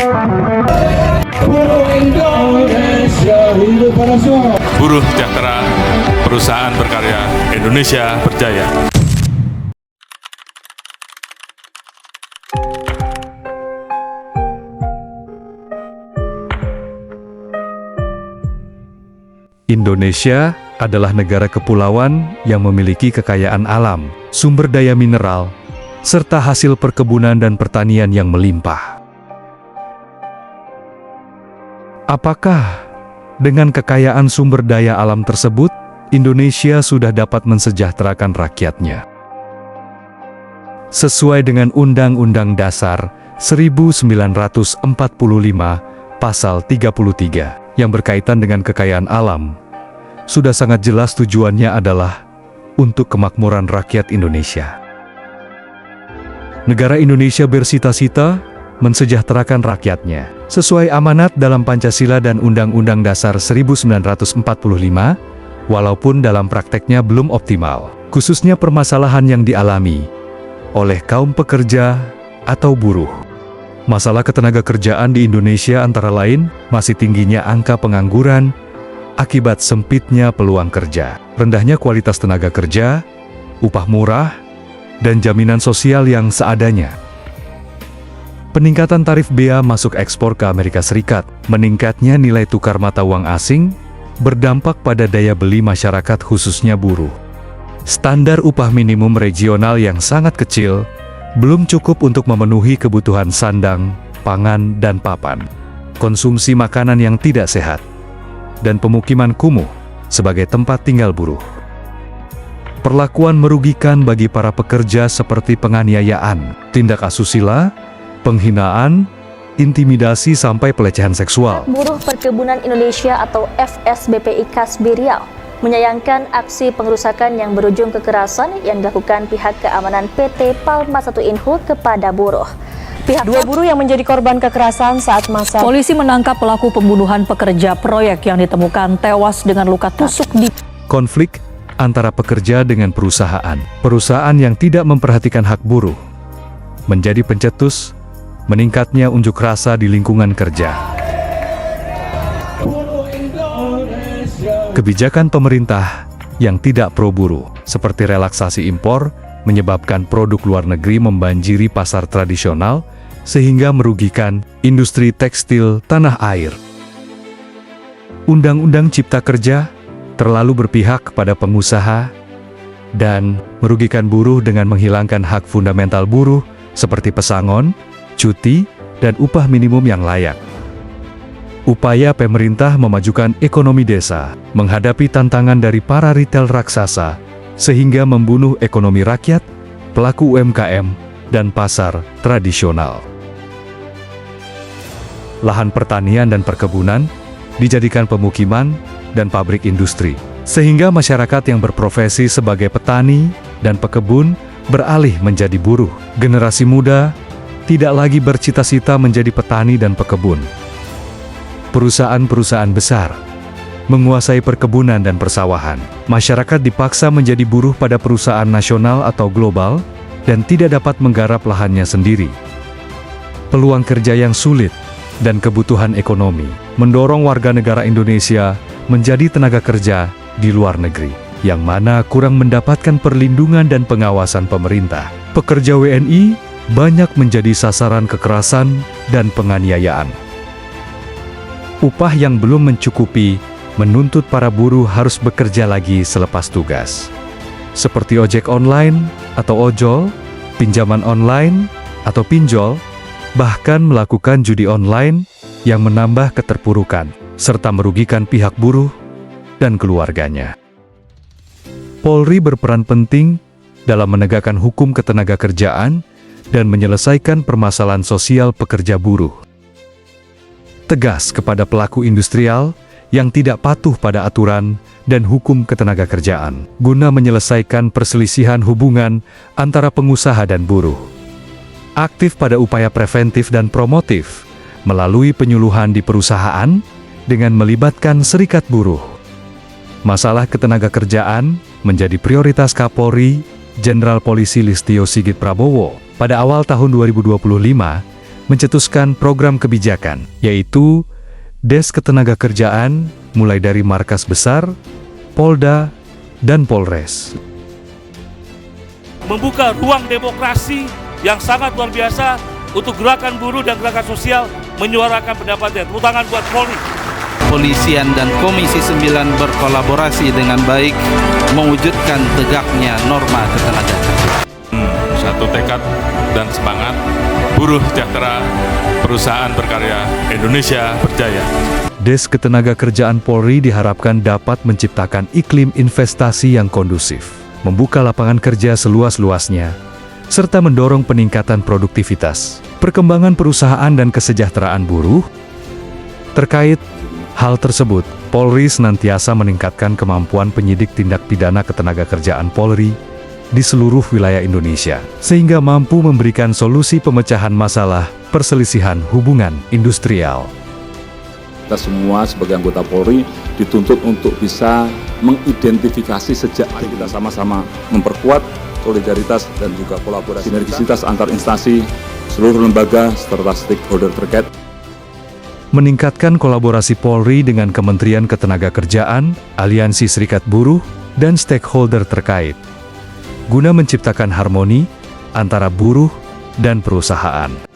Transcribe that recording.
Buruh Indonesia hidup para semua. Buruh sejahtera, perusahaan berkarya, Indonesia berjaya. Indonesia adalah negara kepulauan yang memiliki kekayaan alam, sumber daya mineral, serta hasil perkebunan dan pertanian yang melimpah. Apakah dengan kekayaan sumber daya alam tersebut, Indonesia sudah dapat mensejahterakan rakyatnya? Sesuai dengan Undang-Undang Dasar 1945, Pasal 33, yang berkaitan dengan kekayaan alam, sudah sangat jelas tujuannya adalah untuk kemakmuran rakyat Indonesia. Negara Indonesia bersita-cita mensejahterakan rakyatnya, sesuai amanat dalam Pancasila dan Undang-Undang Dasar 1945, walaupun dalam prakteknya belum optimal, khususnya permasalahan yang dialami oleh kaum pekerja atau buruh. Masalah ketenagakerjaan di Indonesia antara lain masih tingginya angka pengangguran akibat sempitnya peluang kerja, rendahnya kualitas tenaga kerja, upah murah, dan jaminan sosial yang seadanya. Peningkatan tarif bea masuk ekspor ke Amerika Serikat, meningkatnya nilai tukar mata uang asing, berdampak pada daya beli masyarakat khususnya buruh. Standar upah minimum regional yang sangat kecil, belum cukup untuk memenuhi kebutuhan sandang, pangan, dan papan. Konsumsi makanan yang tidak sehat, dan pemukiman kumuh sebagai tempat tinggal buruh. Perlakuan merugikan bagi para pekerja seperti penganiayaan, tindak asusila, penghinaan, intimidasi sampai pelecehan seksual. Buruh Perkebunan Indonesia atau FSBPI Kasbi Riau menyayangkan aksi pengerusakan yang berujung kekerasan yang dilakukan pihak keamanan PT Palma I Inhu kepada buruh. Dua buruh yang menjadi korban kekerasan saat masa polisi menangkap pelaku pembunuhan pekerja proyek yang ditemukan tewas dengan luka tusuk di Konflik antara pekerja dengan perusahaan. Perusahaan yang tidak memperhatikan hak buruh menjadi pencetus meningkatnya unjuk rasa di lingkungan kerja. Kebijakan pemerintah yang tidak pro buruh, seperti relaksasi impor, menyebabkan produk luar negeri membanjiri pasar tradisional, sehingga merugikan industri tekstil tanah air. Undang-Undang Cipta Kerja terlalu berpihak kepada pengusaha dan merugikan buruh dengan menghilangkan hak fundamental buruh seperti pesangon, cuti, dan upah minimum yang layak. Upaya pemerintah memajukan ekonomi desa menghadapi tantangan dari para retail raksasa sehingga membunuh ekonomi rakyat, pelaku UMKM, dan pasar tradisional. Lahan pertanian dan perkebunan dijadikan pemukiman dan pabrik industri, sehingga masyarakat yang berprofesi sebagai petani dan pekebun beralih menjadi buruh. Generasi muda tidak lagi bercita-cita menjadi petani dan pekebun. Perusahaan-perusahaan besar menguasai perkebunan dan persawahan. Masyarakat dipaksa menjadi buruh pada perusahaan nasional atau global dan tidak dapat menggarap lahannya sendiri. Peluang kerja yang sulit dan kebutuhan ekonomi mendorong warga negara Indonesia menjadi tenaga kerja di luar negeri, yang mana kurang mendapatkan perlindungan dan pengawasan pemerintah. Pekerja WNI banyak menjadi sasaran kekerasan dan penganiayaan. Upah yang belum mencukupi menuntut para buruh harus bekerja lagi selepas tugas. Seperti ojek online atau ojol, pinjaman online atau pinjol, bahkan melakukan judi online yang menambah keterpurukan, serta merugikan pihak buruh dan keluarganya. Polri berperan penting dalam menegakkan hukum ketenagakerjaan dan menyelesaikan permasalahan sosial pekerja buruh. Tegas kepada pelaku industrial yang tidak patuh pada aturan dan hukum ketenagakerjaan, guna menyelesaikan perselisihan hubungan antara pengusaha dan buruh. Aktif pada upaya preventif dan promotif, melalui penyuluhan di perusahaan dengan melibatkan serikat buruh. Masalah ketenagakerjaan menjadi prioritas Kapolri Jenderal Polisi Listio Sigit Prabowo pada awal tahun 2025 mencetuskan program kebijakan, yaitu Des Ketenagakerjaan, mulai dari markas besar, Polda, dan Polres. Membuka ruang demokrasi yang sangat luar biasa untuk gerakan buruh dan gerakan sosial menyuarakan pendapatnya. Tepuk tangan buat Polri. Kepolisian dan Komisi 9 berkolaborasi dengan baik mewujudkan tegaknya norma ketenagakerjaan. Satu tekad dan semangat, buruh sejahtera, perusahaan berkarya, Indonesia berjaya. Des Ketenagakerjaan Polri diharapkan dapat menciptakan iklim investasi yang kondusif, membuka lapangan kerja seluas-luasnya, serta mendorong peningkatan produktivitas, perkembangan perusahaan dan kesejahteraan buruh. Terkait hal tersebut, Polri senantiasa meningkatkan kemampuan penyidik tindak pidana ketenagakerjaan Polri di seluruh wilayah Indonesia, sehingga mampu memberikan solusi pemecahan masalah perselisihan hubungan industrial. Kita semua sebagai anggota Polri dituntut untuk bisa mengidentifikasi sejak kita sama-sama memperkuat solidaritas dan juga kolaborasi sinergisitas antar instansi, seluruh lembaga serta stakeholder terkait. Meningkatkan kolaborasi Polri dengan Kementerian Ketenagakerjaan, Aliansi Serikat Buruh, dan stakeholder terkait, guna menciptakan harmoni antara buruh dan perusahaan.